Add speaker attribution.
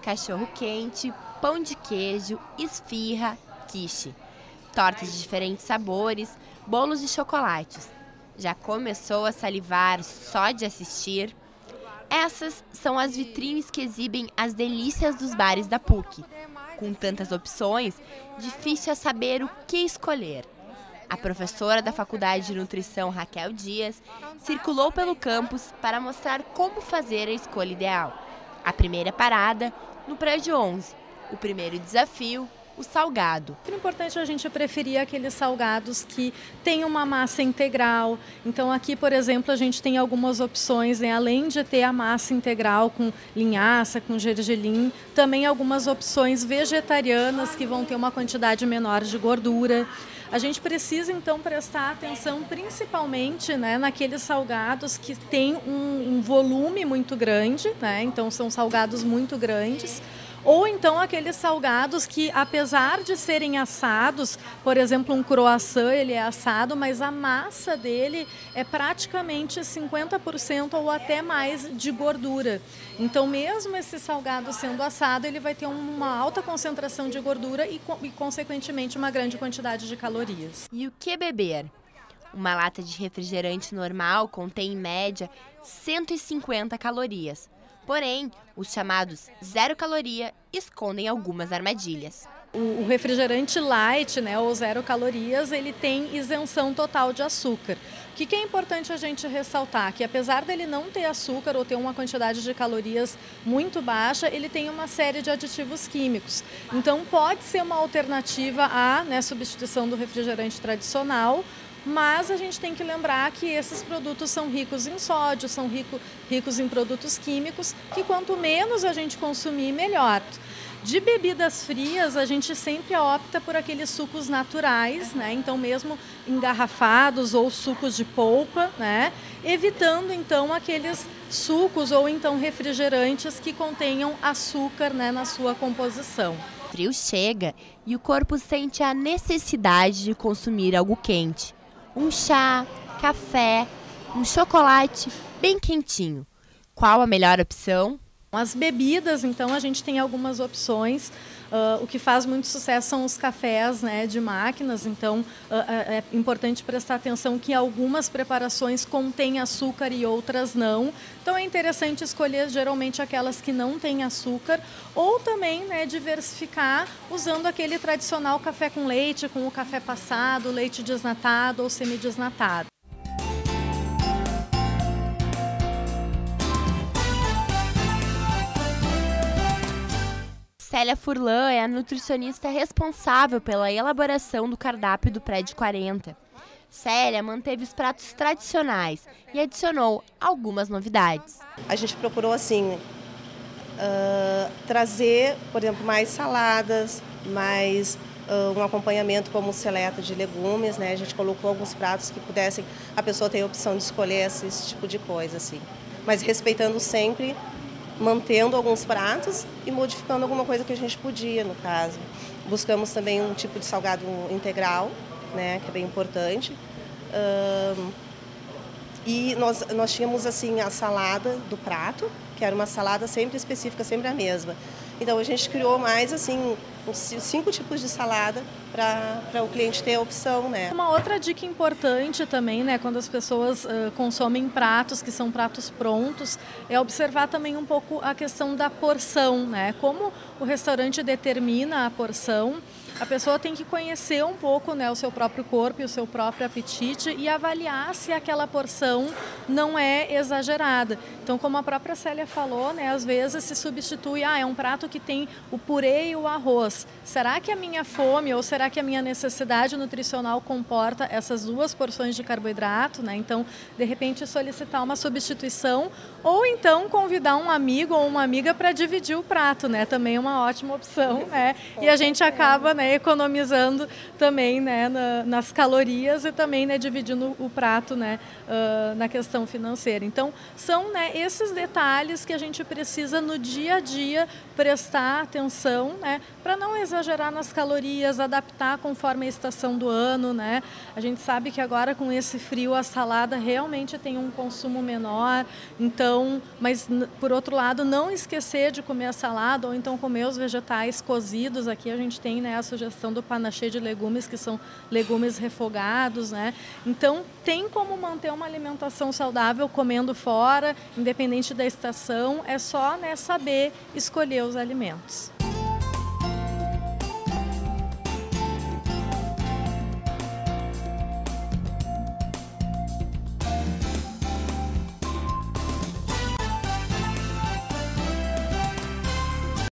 Speaker 1: cachorro-quente, pão de queijo, esfirra, quiche, tortas de diferentes sabores, bolos de chocolates. Já começou a salivar só de assistir? Essas são as vitrines que exibem as delícias dos bares da PUC. Com tantas opções, difícil é saber o que escolher. A professora da Faculdade de Nutrição, Raquel Dias, circulou pelo campus para mostrar como fazer a escolha ideal. A primeira parada, no prédio 11. O primeiro desafio, o salgado.
Speaker 2: É importante a gente preferir aqueles salgados que têm uma massa integral. Então aqui, por exemplo, a gente tem algumas opções, né? Além de ter a massa integral com linhaça, com gergelim, também algumas opções vegetarianas que vão ter uma quantidade menor de gordura. A gente precisa então prestar atenção principalmente, né, naqueles salgados que têm um volume muito grande, né? Então são salgados muito grandes. Ou então aqueles salgados que, apesar de serem assados, por exemplo, um croissant, ele é assado, mas a massa dele é praticamente 50% ou até mais de gordura. Então, mesmo esse salgado sendo assado, ele vai ter uma alta concentração de gordura e consequentemente, uma grande quantidade de calorias.
Speaker 1: E o que beber? Uma lata de refrigerante normal contém, em média, 150 calorias. Porém, os chamados zero caloria escondem algumas armadilhas.
Speaker 2: O refrigerante light, né, ou zero calorias, ele tem isenção total de açúcar. O que é importante a gente ressaltar? Que apesar dele não ter açúcar ou ter uma quantidade de calorias muito baixa, ele tem uma série de aditivos químicos. Então pode ser uma alternativa à, né, substituição do refrigerante tradicional, mas a gente tem que lembrar que esses produtos são ricos em sódio, são ricos em produtos químicos, que quanto menos a gente consumir, melhor. De bebidas frias, a gente sempre opta por aqueles sucos naturais, né? Então mesmo engarrafados ou sucos de polpa, né? Evitando então aqueles sucos ou então refrigerantes que contenham açúcar, né, na sua composição.
Speaker 1: O frio chega e o corpo sente a necessidade de consumir algo quente. Um chá, café, um chocolate bem quentinho. Qual a melhor opção?
Speaker 2: As bebidas, então, a gente tem algumas opções. O que faz muito sucesso são os cafés, né, de máquinas. Então, é importante prestar atenção que algumas preparações contêm açúcar e outras não. Então, é interessante escolher geralmente aquelas que não têm açúcar ou também, né, diversificar usando aquele tradicional café com leite, com o café passado, leite desnatado ou semidesnatado.
Speaker 1: Célia Furlan é a nutricionista responsável pela elaboração do cardápio do Prédio 40. Célia manteve os pratos tradicionais e adicionou algumas novidades.
Speaker 3: A gente procurou assim trazer, por exemplo, mais saladas, mais um acompanhamento como seleta de legumes, né? A gente colocou alguns pratos que pudessem, a pessoa ter a opção de escolher esse tipo de coisa, assim. Mas respeitando sempre, mantendo alguns pratos e modificando alguma coisa que a gente podia, no caso. Buscamos também um tipo de salgado integral, né, que é bem importante. E nós tínhamos assim a salada do prato, que era uma salada sempre específica, sempre a mesma. Então a gente criou mais assim uns 5 tipos de salada para o cliente ter a opção, né?
Speaker 2: Uma outra dica importante também, né, quando as pessoas consomem pratos que são pratos prontos, é observar também um pouco a questão da porção, né? Como o restaurante determina a porção, a pessoa tem que conhecer um pouco, né, o seu próprio corpo e o seu próprio apetite e avaliar se aquela porção não é exagerada. Então, como a própria Célia falou, né, às vezes se substitui, é um prato que tem o purê e o arroz. Será que a minha fome ou será que a minha necessidade nutricional comporta essas 2 porções de carboidrato, né? Então, de repente, solicitar uma substituição ou então convidar um amigo ou uma amiga para dividir o prato, né? Também é uma ótima opção, né? E a gente acaba, né, economizando também, né, nas calorias e também, né, dividindo o prato, né, na questão financeira. Então, são, né, esses detalhes que a gente precisa no dia a dia prestar atenção, né, para não exagerar nas calorias, adaptar conforme a estação do ano, né. A gente sabe que agora com esse frio a salada realmente tem um consumo menor, então, mas por outro lado não esquecer de comer a salada ou então comer os vegetais cozidos. Aqui a gente tem, né, a sugestão do panaché de legumes, que são legumes refogados, né. Então tem como manter uma alimentação saudável comendo fora, independente da estação, é só, né, saber escolher os alimentos.